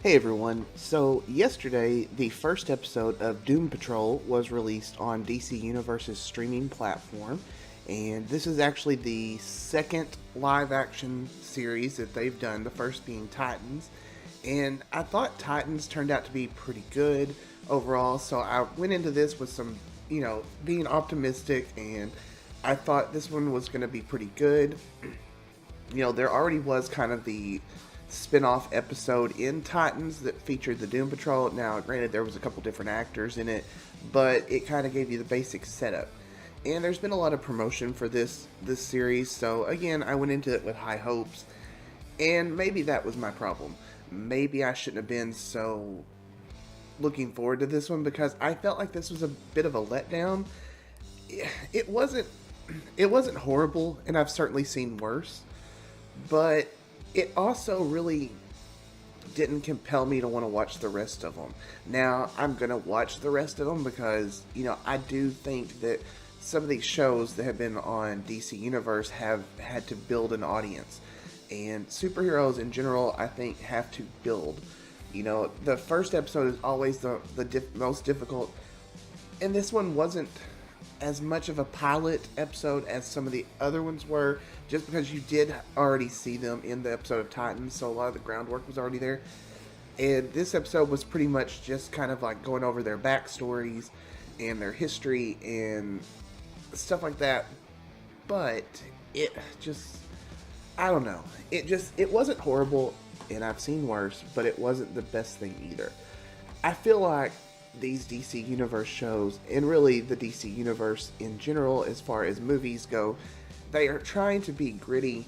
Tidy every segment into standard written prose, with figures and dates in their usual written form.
Hey everyone, so yesterday the first episode of Doom Patrol was released on DCUniverse's streaming platform, and this is actually the second live action series that they've done, the first being Titans. And I thought Titans turned out to be pretty good overall, so I went into this with some, being optimistic, and I thought this one was going to be pretty good. There already was kind of the spin-off episode in Titans that featured the Doom Patrol. Now, granted, there was a couple different actors in it, but it kind of gave you the basic setup. And there's been a lot of promotion for this series, so again, I went into it with high hopes, and maybe that was my problem. Maybe I shouldn't have been so looking forward to this one because I felt like this was a bit of a letdown. It wasn't it wasn't horrible, and I've certainly seen worse, but it also really didn't compel me to want to watch the rest of them. Now, I'm going to watch the rest of them because, I do think that some of these shows that have been on DC Universe have had to build an audience. And superheroes in general, I think, have to build. The first episode is always the most difficult. And this one wasn't as much of a pilot episode as some of the other ones were, just because you did already see them in the episode of Titans, so a lot of the groundwork was already there. And this episode was pretty much just kind of like going over their backstories and their history and stuff like that. But it just, I don't know. It wasn't horrible, and I've seen worse, but it wasn't the best thing either. I feel like these DC Universe shows, and really the DC Universe in general, as far as movies go, they are trying to be gritty.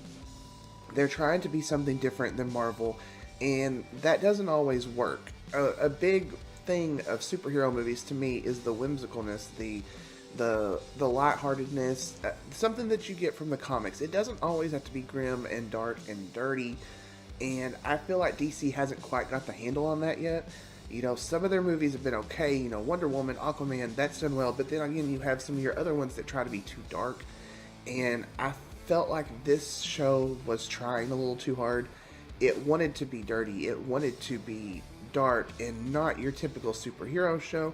They're trying to be something different than Marvel, and that doesn't always work. A big thing of superhero movies to me is the whimsicalness, the lightheartedness, something that you get from the comics. It doesn't always have to be grim and dark and dirty, and I feel like DC hasn't quite got the handle on that yet. Some of their movies have been okay. Wonder Woman, Aquaman, that's done well. But then again, you have some of your other ones that try to be too dark. And I felt like this show was trying a little too hard. It wanted to be dirty. It wanted to be dark and not your typical superhero show.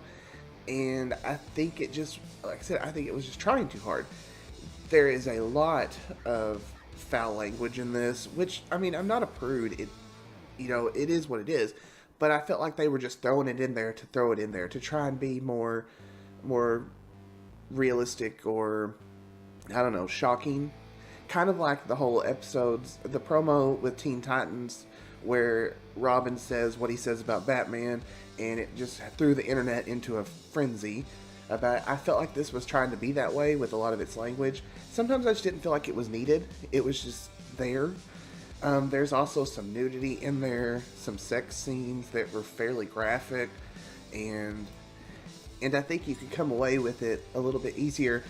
And I think it just, like I said, I think it was just trying too hard. There is a lot of foul language in this, which, I'm not a prude. It is what it is. But I felt like they were just throwing it in there to throw it in there to try and be more realistic, or I don't know, shocking. Kind of like the whole episodes, the promo with Teen Titans, where Robin says what he says about Batman, and it just threw the internet into a frenzy about it. I felt like this was trying to be that way with a lot of its language. Sometimes I just didn't feel like it was needed. It was just there. There's also some nudity in there, some sex scenes that were fairly graphic, and I think you could come away with it a little bit easier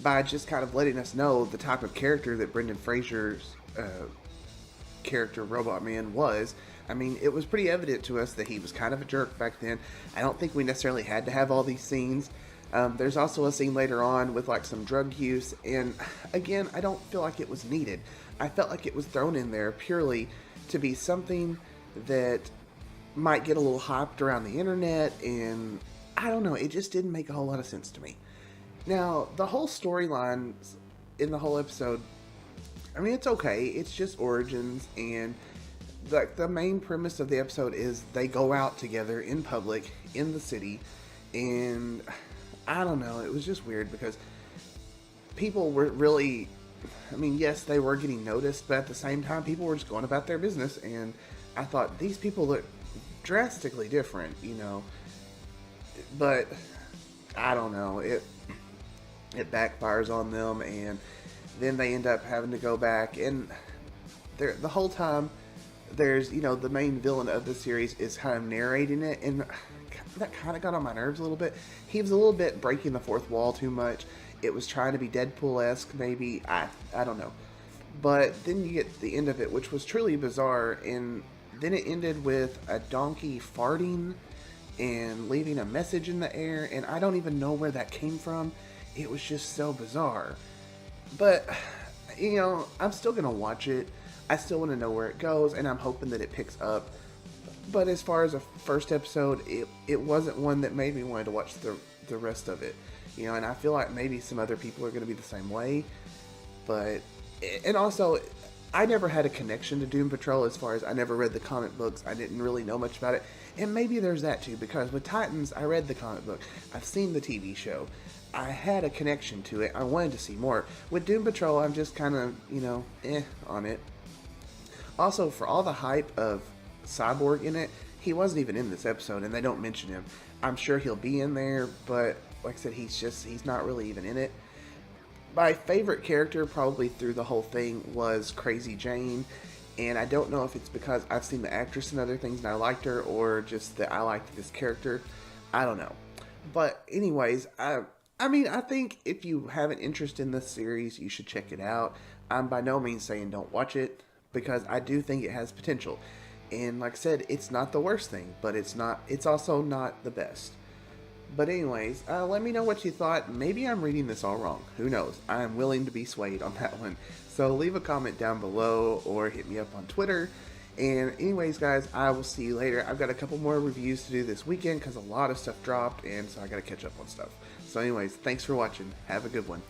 by just kind of letting us know the type of character that Brendan Fraser's character, Robot Man, was. It was pretty evident to us that he was kind of a jerk back then. I don't think we necessarily had to have all these scenes. There's also a scene later on with like some drug use, and again, I don't feel like it was needed. I felt like it was thrown in there purely to be something that might get a little hyped around the internet, and I don't know, it just didn't make a whole lot of sense to me. Now, the whole storyline in the whole episode, it's okay. It's just origins, and the main premise of the episode is they go out together in public in the city, and I don't know, it was just weird because people were really, yes, they were getting noticed, but at the same time, people were just going about their business, and I thought, these people look drastically different, but I don't know, it backfires on them, and then they end up having to go back, and the whole time, there's, the main villain of the series is kind of narrating it, and that kind of got on my nerves a little bit. He was a little bit breaking the fourth wall too much. It was trying to be Deadpool-esque, maybe. I don't know. But then you get the end of it, which was truly bizarre, and then it ended with a donkey farting and leaving a message in the air, and I don't even know where that came from. It was just so bizarre. But, I'm still going to watch it. I still want to know where it goes, and I'm hoping that it picks up. But as far as a first episode, it wasn't one that made me want to watch the rest of it. You know, and I feel like maybe some other people are going to be the same way. But, and also, I never had a connection to Doom Patrol as far as I never read the comic books. I didn't really know much about it. And maybe there's that too, because with Titans, I read the comic book. I've seen the TV show. I had a connection to it. I wanted to see more. With Doom Patrol, I'm just kind of, on it. Also, for all the hype of Cyborg in it, he wasn't even in this episode, and they don't mention him. I'm sure he'll be in there, but like I said, he's not really even in it. My favorite character probably through the whole thing was Crazy Jane, and I don't know if it's because I've seen the actress in other things and I liked her, or just that I liked this character. I don't know. But anyways, I think if you have an interest in this series, you should check it out. I'm by no means saying don't watch it, because I do think it has potential. And like I said, it's not the worst thing, but it's also not the best. But anyways, let me know what you thought. Maybe I'm reading this all wrong. Who knows? I am willing to be swayed on that one. So leave a comment down below or hit me up on Twitter. And anyways, guys, I will see you later. I've got a couple more reviews to do this weekend because a lot of stuff dropped, and so I got to catch up on stuff. So anyways, thanks for watching. Have a good one.